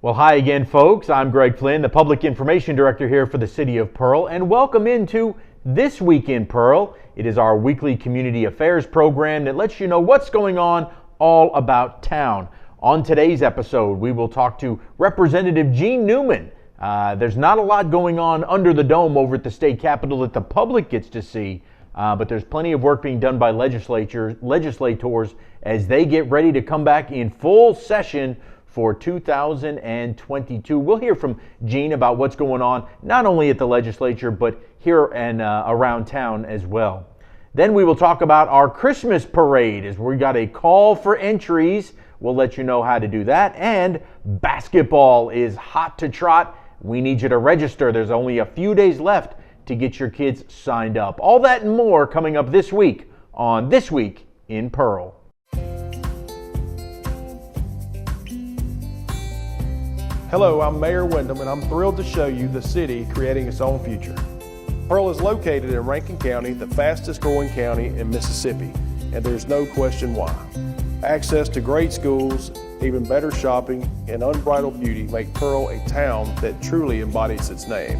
Well, hi again, folks. I'm Greg Flynn, the Public Information Director here for the City of Pearl, and welcome into This Week in Pearl. It is our weekly community affairs program that lets you know what's going on all about town. On today's episode, we will talk to Representative Gene Newman. There's not a lot going on under the dome over at the state capitol that the public gets to see, but there's plenty of work being done by legislators as they get ready to come back in full session for 2022. We'll hear from Gene about what's going on, not only at the legislature, but here and around town as well. Then we will talk about our Christmas parade, as we got a call for entries. We'll let you know how to do that. And basketball is hot to trot. We need you to register. There's only a few days left to get your kids signed up. All that and more coming up this week on This Week in Pearl. Hello, I'm Mayor Wyndham, and I'm thrilled to show you the city creating its own future. Pearl is located in Rankin County, the fastest growing county in Mississippi, and there's no question why. Access to great schools, even better shopping, and unbridled beauty make Pearl a town that truly embodies its name.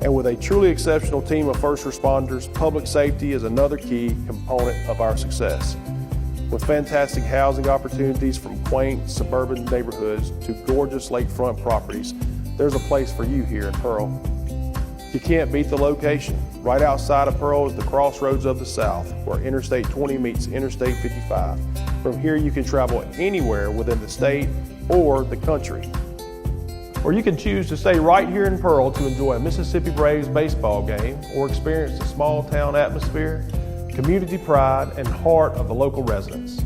And with a truly exceptional team of first responders, public safety is another key component of our success. With fantastic housing opportunities from quaint suburban neighborhoods to gorgeous lakefront properties, there's a place for you here in Pearl. You can't beat the location. Right outside of Pearl is the crossroads of the South, where Interstate 20 meets Interstate 55. From here you can travel anywhere within the state or the country. Or you can choose to stay right here in Pearl to enjoy a Mississippi Braves baseball game or experience the small town atmosphere, community pride, and heart of the local residents.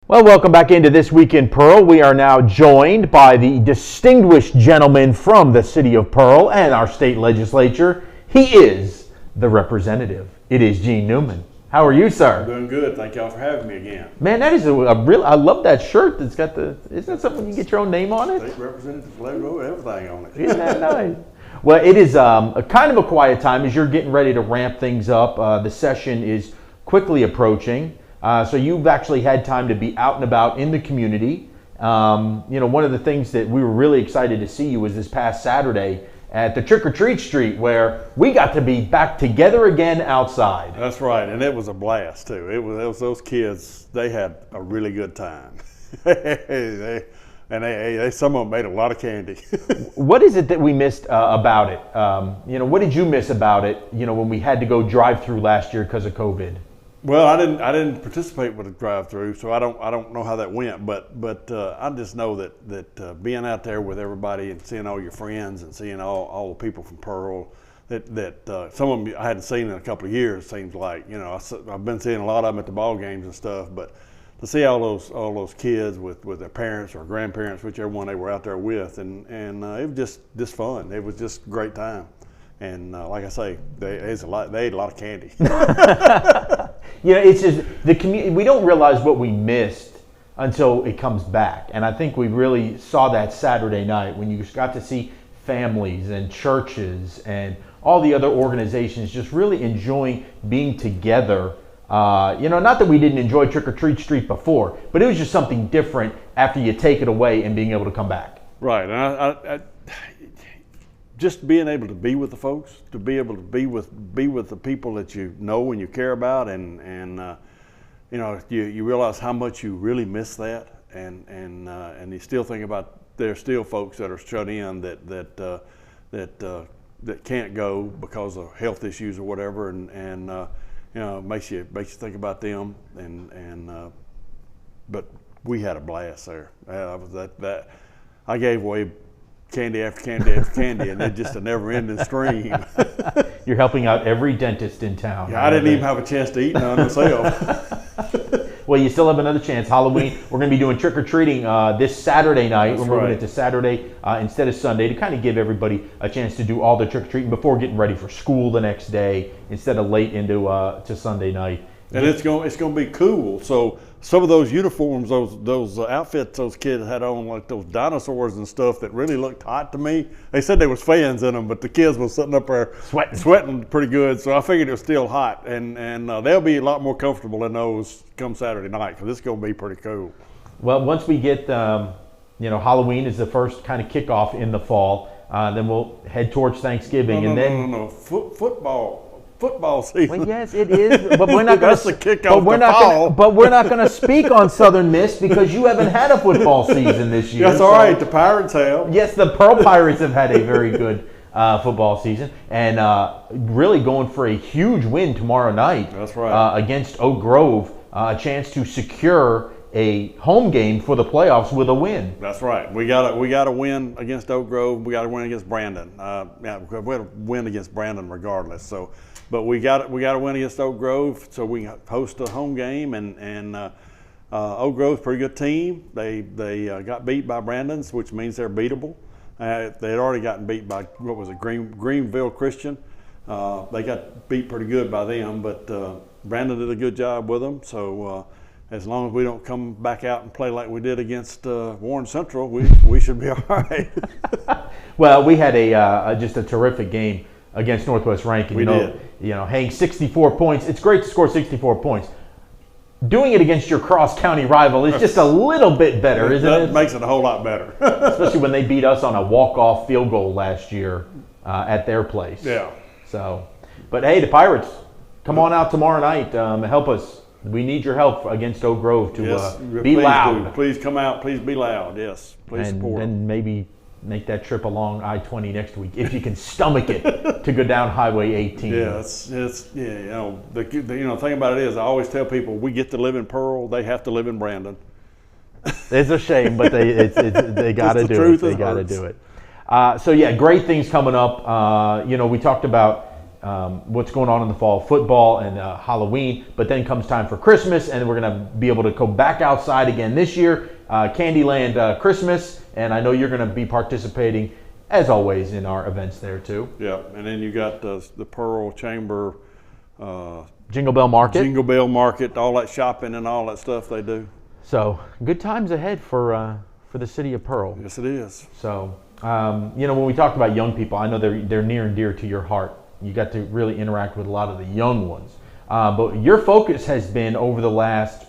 Well, welcome back into This Week in Pearl. We are now joined by the distinguished gentleman from the City of Pearl and our state legislature. He is the representative. It is Gene Newman. How are you, sir? I'm doing good. Thank y'all for having me again. Man, that is a real, I love that shirt that's got isn't that something you get your own name on it? State representative logo, everything on it. Isn't that nice? Well, it is a kind of a quiet time as you're getting ready to ramp things up. The session is quickly approaching, so you've actually had time to be out and about in the community. One of the things that we were really excited to see you was this past Saturday at the Trick or Treat Street, where we got to be back together again outside. That's right, and it was a blast too. It was those kids. They had a really good time. They some of them made a lot of candy. What is it that we missed about it? What did you miss about it? When we had to go drive through last year because of COVID. Well, I didn't participate with a drive-through, so I don't know how that went. But I just know that being out there with everybody and seeing all your friends and seeing all the people from Pearl, that some of them I hadn't seen in a couple of years. Seems like I've been seeing a lot of them at the ball games and stuff, but to see all those kids with their parents or grandparents, whichever one they were out there with, and it was just fun. It was just a great time, and like I say, they ate a lot of candy. It's just the community. We don't realize what we missed until it comes back, and I think we really saw that Saturday night when you just got to see families and churches and all the other organizations just really enjoying being together. Not that we didn't enjoy Trick or Treat Street before, but it was just something different after you take it away and being able to come back. Right, and I just being able to be with the folks, to be able to be with the people that you know and you care about, and you realize how much you really miss that, and you still think about there's still folks that are shut in that can't go because of health issues or whatever, and makes you think about them, but we had a blast there. I gave away candy after candy after candy, and it's just a never-ending stream. You're helping out every dentist in town. Yeah, I didn't even have a chance to eat none myself. Well, you still have another chance. Halloween, we're going to be doing trick-or-treating this Saturday night. We're moving it to Saturday instead of Sunday to kind of give everybody a chance to do all the trick-or-treating before getting ready for school the next day instead of late into to Sunday night. And it's going to be cool. So some of those uniforms, those outfits those kids had on, like those dinosaurs and stuff that really looked hot to me. They said there was fans in them, but the kids were sitting up there sweating pretty good. So I figured it was still hot, and they'll be a lot more comfortable in those come Saturday night because it's going to be pretty cool. Well, once we get, Halloween is the first kind of kickoff in the fall. Then we'll head towards Thanksgiving, No. Football season. Well, yes, it is, but we're not going That's the kickoff. But we're not going to speak on Southern Miss because you haven't had a football season this year. That's all right. The Pirates have. Yes, the Pearl Pirates have had a very good football season, and really going for a huge win tomorrow night. That's right. Against Oak Grove, a chance to secure a home game for the playoffs with a win. That's right. We got to win against Oak Grove. We got to win against Brandon. We had to win against Brandon regardless. So, but we got to win against Oak Grove so we can host a home game. And Oak Grove's a pretty good team. They got beat by Brandon's, which means they're beatable. They had already gotten beat by Greenville Christian. They got beat pretty good by them, but Brandon did a good job with them. So. As long as we don't come back out and play like we did against Warren Central, we should be all right. Well, we had just a terrific game against Northwest Rankin. We did. Hanging 64 points. It's great to score 64 points. Doing it against your cross-county rival is just a little bit better, isn't it? That makes it a whole lot better. Especially when they beat us on a walk-off field goal last year at their place. Yeah. So, but hey, the Pirates, come on out tomorrow night. Help us. We need your help against Oak Grove to be loud. Do. Please come out. Please be loud. Yes. Please support. And then maybe make that trip along I-20 next week if you can stomach it to go down Highway 18. Yeah, the thing about it is I always tell people we get to live in Pearl. They have to live in Brandon. It's a shame, but they got to do it. They got to do it. So yeah, great things coming up. We talked about. What's going on in the fall, football and Halloween, but then comes time for Christmas, and we're going to be able to go back outside again this year, Candyland Christmas, and I know you're going to be participating, as always, in our events there too. Yeah, and then you got the Pearl Chamber Jingle Bell Market, all that shopping and all that stuff they do. So good times ahead for the city of Pearl. Yes, it is. So when we talked about young people, I know they're near and dear to your heart. You got to really interact with a lot of the young ones. But your focus has been over the last,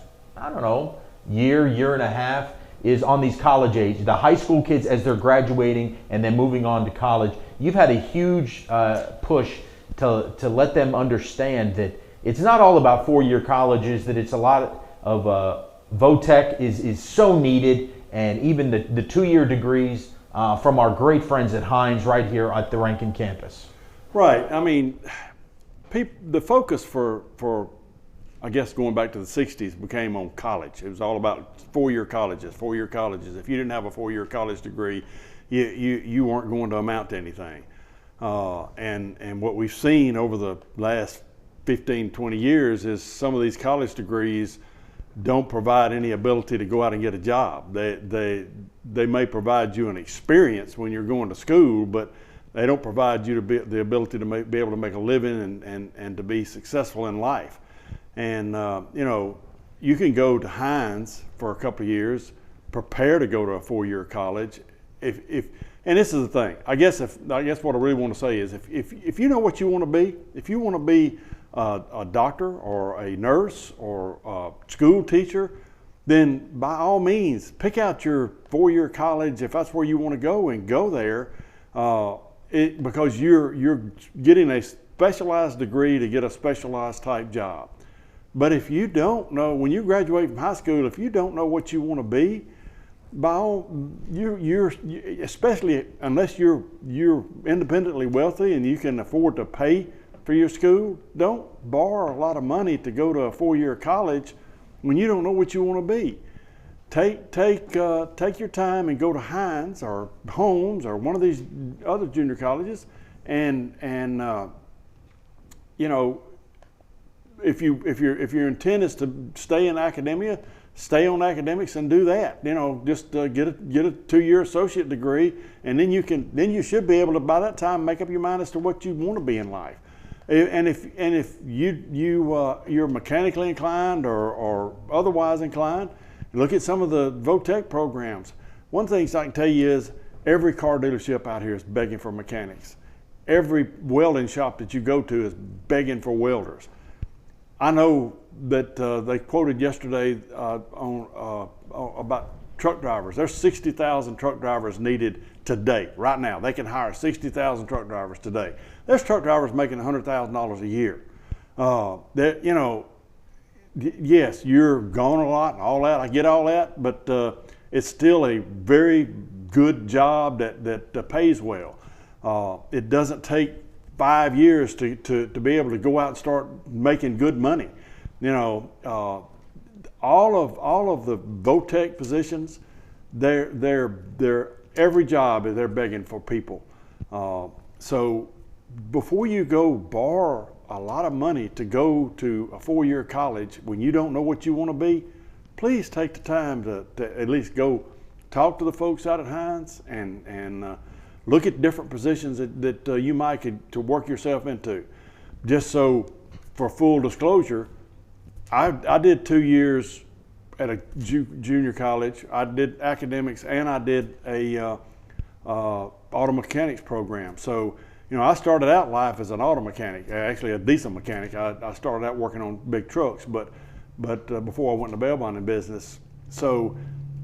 year and a half, is on these college age, the high school kids as they're graduating and then moving on to college. You've had a huge push to let them understand that it's not all about four-year colleges, that it's a lot of VOTEC is so needed, and even the two-year degrees from our great friends at Hines right here at the Rankin campus. Right. I mean, the focus for I guess going back to the 60s became on college. It was all about four-year colleges. If you didn't have a four-year college degree, you weren't going to amount to anything. And what we've seen over the last 15, 20 years is some of these college degrees don't provide any ability to go out and get a job. They may provide you an experience when you're going to school, but they don't provide you the ability to be able to make a living and to be successful in life. And you can go to Hines for a couple of years, prepare to go to a four-year college. And this is the thing. I guess what I really want to say is if you know what you want to be, if you want to be a doctor or a nurse or a school teacher, then by all means pick out your four-year college if that's where you want to go and go there. Because you're getting a specialized degree to get a specialized type job. But if you don't know, when you graduate from high school, if you don't know what you want to be, especially unless you're independently wealthy and you can afford to pay for your school, don't borrow a lot of money to go to a four-year college when you don't know what you want to be. Take your time and go to Hines or Holmes or one of these other junior colleges, and if your intent is to stay in academia, stay on academics and do that. Just get a 2-year associate degree, and then you should be able to by that time make up your mind as to what you want to be in life. And if you're mechanically inclined or otherwise inclined, look at some of the VOTEC programs. One thing I can tell you is every car dealership out here is begging for mechanics. Every welding shop that you go to is begging for welders. I know that they quoted yesterday on about truck drivers. There's 60,000 truck drivers needed today, right now. They can hire 60,000 truck drivers today. There's truck drivers making $100,000 a year. Yes, you're gone a lot and all that. I get all that, but it's still a very good job that pays well. It doesn't take 5 years to be able to go out and start making good money. All of the VOTEC positions, they're every job they're begging for people. So before you go borrow a lot of money to go to a 4-year college when you don't know what you want to be, please take the time to at least go talk to the folks out at Hines and look at different positions that you might could to work yourself into. Just so, for full disclosure, I did 2 years at a junior college. I did academics and I did a auto mechanics program. So, I started out life as an auto mechanic, actually a decent mechanic. I started out working on big trucks, but before I went in the bail bonding business. So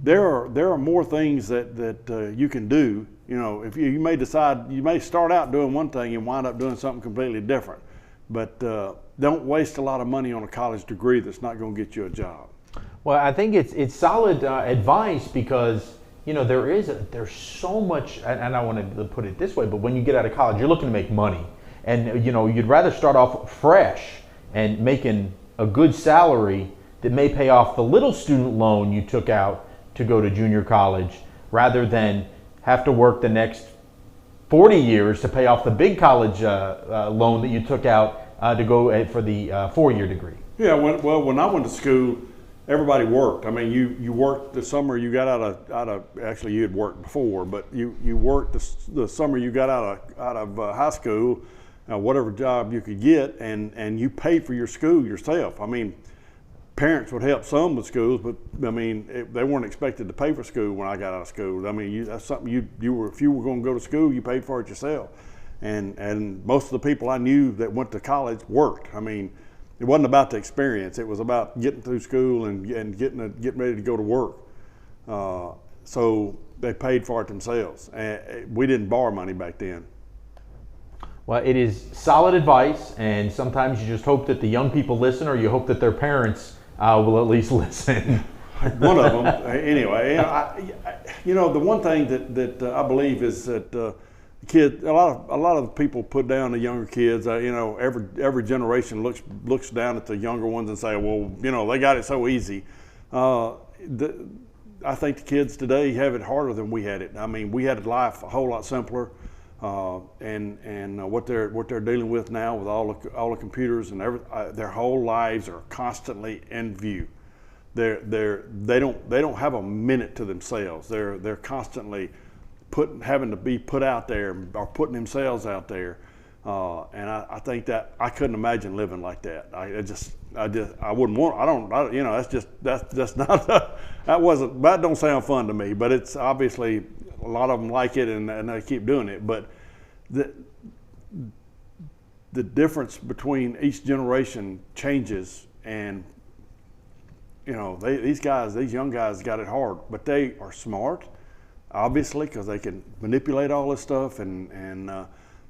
there are more things that you can do. If you may decide, you may start out doing one thing and wind up doing something completely different. But don't waste a lot of money on a college degree that's not going to get you a job. Well, I think it's solid advice because there's so much, and I wanted to put it this way, but when you get out of college, you're looking to make money, and you'd rather start off fresh and making a good salary that may pay off the little student loan you took out to go to junior college, rather than have to work the next 40 years to pay off the big college loan that you took out to go for the 4-year degree. Yeah, when I went to school, everybody worked. I mean, you worked the summer you got out of actually you had worked before, but you worked the summer you got out of high school, whatever job you could get, and you paid for your school yourself. I mean, parents would help some with schools, but I mean, they weren't expected to pay for school when I got out of school. I mean, that's something you were, if you were going to go to school, you paid for it yourself. And most of the people I knew that went to college worked. I mean, it wasn't about the experience. It was about getting through school and getting ready to go to work. So they paid for it themselves. We didn't borrow money back then. Well, it is solid advice, and sometimes you just hope that the young people listen, or you hope that their parents will at least listen. One of them, anyway. The one thing that I believe is that kids, a lot of people put down the younger kids. Every generation looks down at the younger ones and say, well, they got it so easy. I think the kids today have it harder than we had it. I mean, we had life a whole lot simpler, and what they're dealing with now with all the computers and their whole lives are constantly in view. They don't have a minute to themselves. They're constantly having to be put out there or putting themselves out there, and I think that I couldn't imagine living like that. I wouldn't want. That's not that don't sound fun to me. But it's obviously a lot of them like it and they keep doing it. But the difference between each generation changes, and these young guys got it hard, but they are smart. Obviously, because they can manipulate all this stuff, and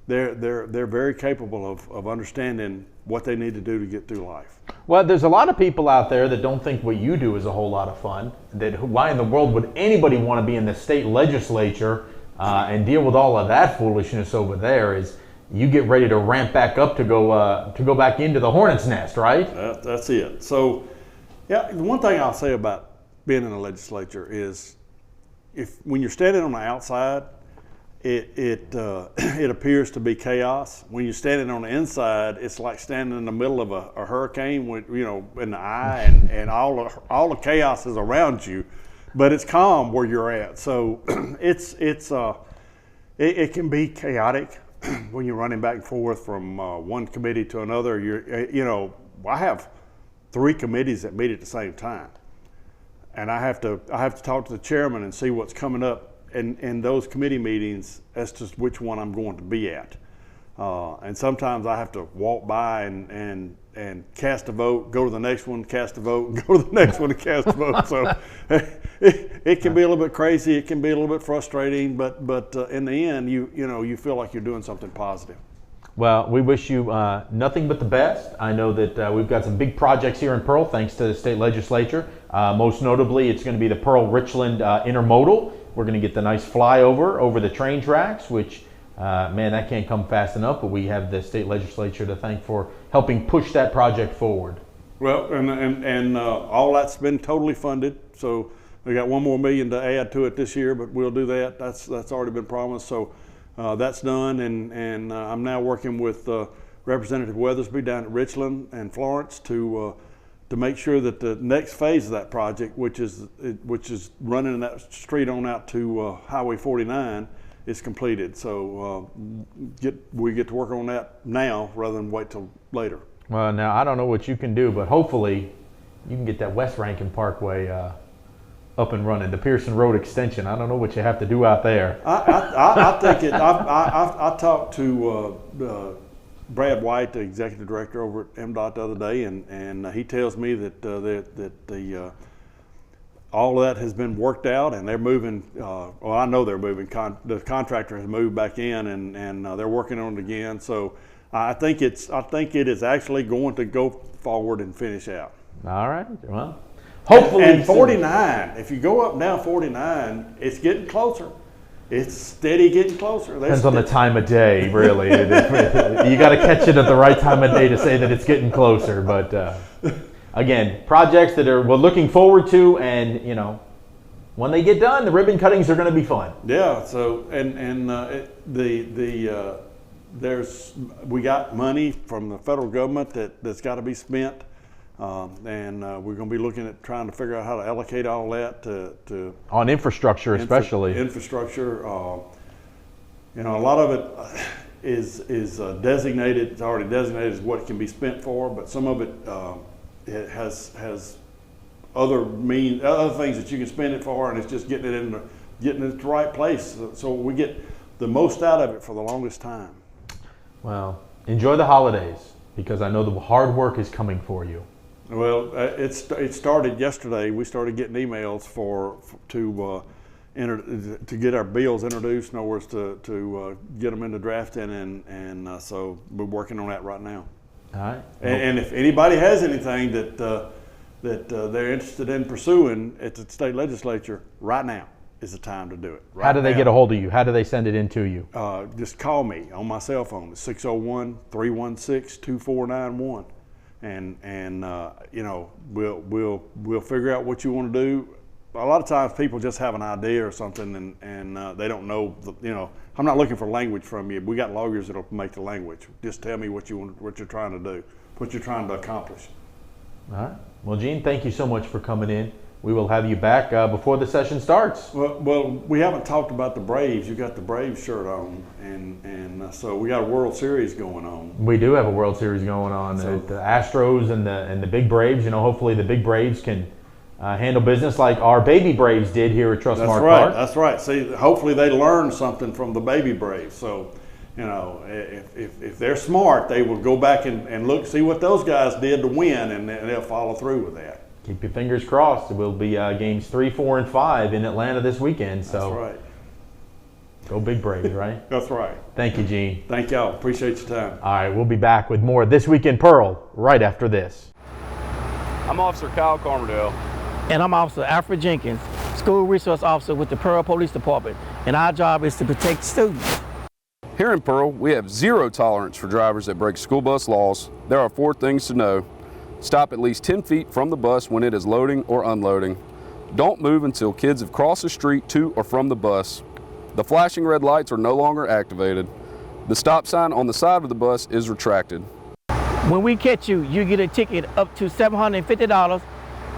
they're very capable of understanding what they need to do to get through life. Well, there's a lot of people out there that don't think what you do is a whole lot of fun. Why in the world would anybody want to be in the state legislature and deal with all of that foolishness over there? Is you get ready to ramp back up to go back into the hornet's nest, right? That's it. So, yeah, the one thing I'll say about being in the legislature is, when you're standing on the outside, it appears to be chaos. When you're standing on the inside, it's like standing in the middle of a hurricane with in the eye, and all the chaos is around you, but it's calm where you're at. So it can be chaotic when you're running back and forth from one committee to another. I have 3 committees that meet at the same time. And I have to talk to the chairman and see what's coming up in those committee meetings as to which one I'm going to be at. And sometimes I have to walk by and cast a vote, go to the next one, cast a vote, and go to the next one and cast a vote. So it can be a little bit crazy. It can be a little bit frustrating, but in the end, you feel like you're doing something positive. Well, we wish you nothing but the best. I know that we've got some big projects here in Pearl, thanks to the state legislature. Most notably, it's going to be the Pearl-Richland Intermodal. We're going to get the nice flyover over the train tracks, which, man, that can't come fast enough, but we have the state legislature to thank for helping push that project forward. Well, and all that's been totally funded, so we got $1 more million to add to it this year, but we'll do that. That's already been promised, so that's done, and I'm now working with Representative Weathersby down at Richland and Florence to make sure that the next phase of that project, which is running that street on out to Highway 49, is completed. So we get to work on that now rather than wait till later. Well, now I don't know what you can do, but hopefully you can get that West Rankin Parkway up and running. The Pearson Road extension. I don't know what you have to do out there. I think it. I talked to Brad White, the executive director over at MDOT the other day, and he tells me that all of that has been worked out, and they're moving. Well, I know they're moving. The contractor has moved back in, and they're working on it again. So I think it is actually going to go forward and finish out. All right. Well, hopefully. And 49. If you go up and down 49, it's getting closer. It's steady getting closer. Depends on the time of day, really. You got to catch it at the right time of day to say that it's getting closer. But again, projects that we're looking forward to, and when they get done, the ribbon cuttings are going to be fun. Yeah. So we got money from the federal government that's got to be spent. And we're going to be looking at trying to figure out how to allocate all that to on infrastructure, especially infrastructure. A lot of it is designated. It's already designated as what it can be spent for, but some of it has other things that you can spend it for, and it's just getting it in the right place. So we get the most out of it for the longest time. Well, enjoy the holidays, because I know the hard work is coming for you. Well, it started yesterday. We started getting emails to get our bills introduced, in other words, to get them into drafting, and so we're working on that right now. All right. And if anybody has anything that they're interested in pursuing at the state legislature, right now is the time to do it. How do they get a hold of you? How do they send it in to you? Just call me on my cell phone. It's 601-316-2491. And we'll figure out what you want to do. A lot of times people just have an idea or something, and they don't know. I'm not looking for language from you. We got lawyers that'll make the language. Just tell me what you're trying to do, what you're trying to accomplish. All right. Well, Gene, thank you so much for coming in. We will have you back before the session starts. Well, we haven't talked about the Braves. You got the Braves shirt on, and so we got a World Series going on. We do have a World Series going on. So, the Astros and the Big Braves. Hopefully the Big Braves can handle business like our baby Braves did here at Trustmark Park. That's right. See, hopefully they learned something from the baby Braves. So, if they're smart, they will go back and see what those guys did to win, and they'll follow through with that. Keep your fingers crossed. It will be games 3, 4, and 5 in Atlanta this weekend. So that's right. Go Big Braves, right? That's right. Thank you, Gene. Thank y'all. Appreciate your time. All right, we'll be back with more This Week in Pearl right after this. I'm Officer Kyle Carmerdale. And I'm Officer Alfred Jenkins, School Resource Officer with the Pearl Police Department. And our job is to protect students. Here in Pearl, we have zero tolerance for drivers that break school bus laws. There are 4 things to know. Stop at least 10 feet from the bus when it is loading or unloading. Don't move until kids have crossed the street to or from the bus. The flashing red lights are no longer activated. The stop sign on the side of the bus is retracted. When we catch you, you get a ticket up to $750,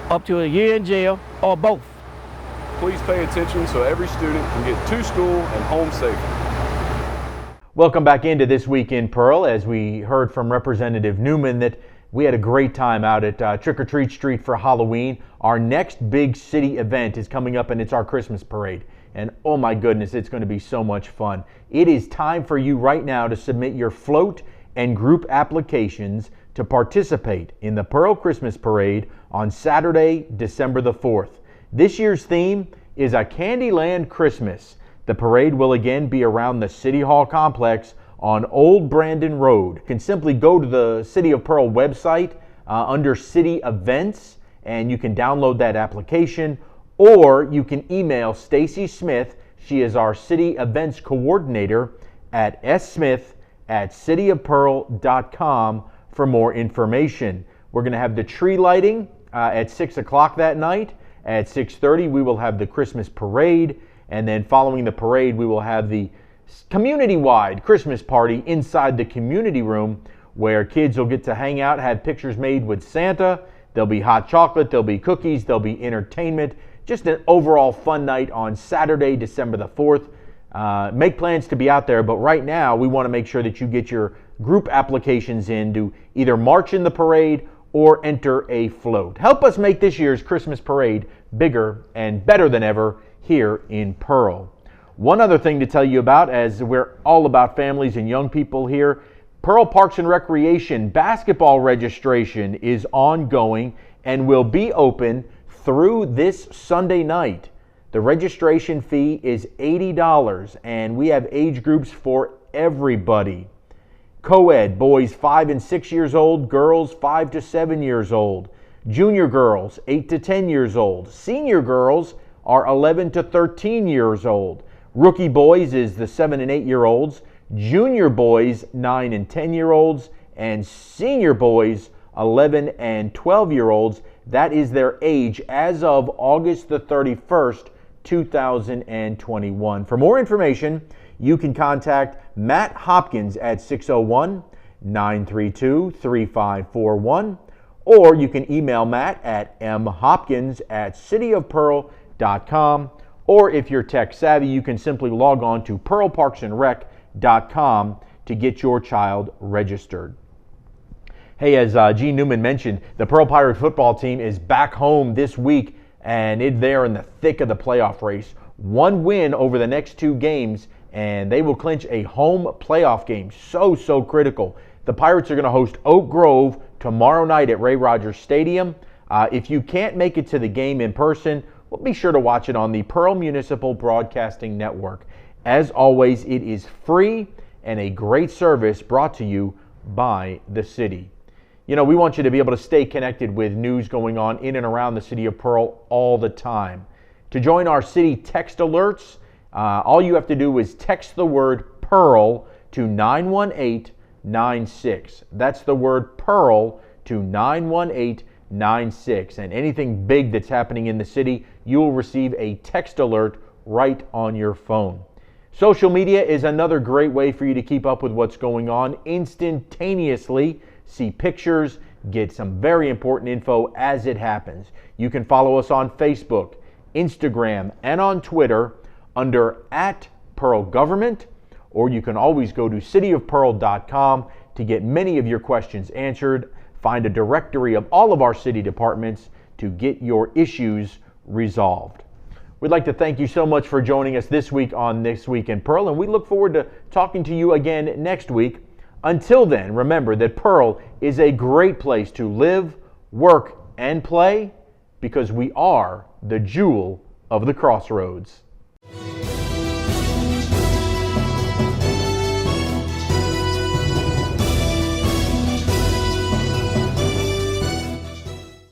up to a year in jail, or both. Please pay attention so every student can get to school and home safely. Welcome back into This Week in Pearl. As we heard from Representative Newman that we had a great time out at Trick or Treat Street for Halloween. Our next big city event is coming up, and it's our Christmas parade. and oh my goodness, it's going to be so much fun. It is time for you right now to submit your float and group applications to participate in the Pearl Christmas Parade on Saturday, December the 4th. This year's theme is a Candyland Christmas. The parade will again be around the City Hall complex on Old Brandon Road. You can simply go to the City of Pearl website under City Events, and you can download that application, or you can email Stacy Smith. She is our City Events Coordinator at smith@cityofpearl.com for more information. We're going to have the tree lighting at 6 o'clock that night. At 6:30, we will have the Christmas parade, and then following the parade, we will have the community-wide Christmas party inside the community room, where kids will get to hang out, have pictures made with Santa. There'll be hot chocolate, there'll be cookies, there'll be entertainment. Just an overall fun night on Saturday, December the 4th. Make plans to be out there, but right now we want to make sure that you get your group applications in to either march in the parade or enter a float. Help us make this year's Christmas parade bigger and better than ever here in Pearl. One other thing to tell you about, as we're all about families and young people here, Pearl Parks and Recreation basketball registration is ongoing and will be open through this Sunday night. The registration fee is $80, and we have age groups for everybody. Co-ed, boys 5 and 6 years old, girls 5 to 7 years old. Junior girls 8 to 10 years old. Senior girls are 11 to 13 years old. Rookie boys is the 7 and 8 year olds. Junior boys 9 and 10 year olds. And senior boys 11 and 12 year olds. That is their age as of August the 31st, 2021. For more information, you can contact Matt Hopkins at 601-932-3541, or you can email Matt at mhopkins@cityofpearl.com, or if you're tech savvy, you can simply log on to pearlparksandrec.com to get your child registered. Hey, as Gene Newman mentioned, the Pearl Pirate football team is back home this week, and they're in the thick of the playoff race. One win over the next 2 games, and they will clinch a home playoff game. So critical. The Pirates are going to host Oak Grove tomorrow night at Ray Rogers Stadium. If you can't make it to the game in person, well, be sure to watch it on the Pearl Municipal Broadcasting Network. As always, it is free and a great service brought to you by the city. You know, we want you to be able to stay connected with news going on in and around the city of Pearl all the time. To join our city text alerts, all you have to do is text the word Pearl to 91896. That's the word Pearl to 91896. And anything big that's happening in the city, you will receive a text alert right on your phone. Social media is another great way for you to keep up with what's going on instantaneously. See pictures, get some very important info as it happens. You can follow us on Facebook, Instagram, and on Twitter under @PearlGovernment, or you can always go to cityofpearl.com to get many of your questions answered. Find a directory of all of our city departments to get your issues resolved. We'd like to thank you so much for joining us this week on This Week in Pearl, and we look forward to talking to you again next week. Until then, remember that Pearl is a great place to live, work, and play, because we are the jewel of the crossroads.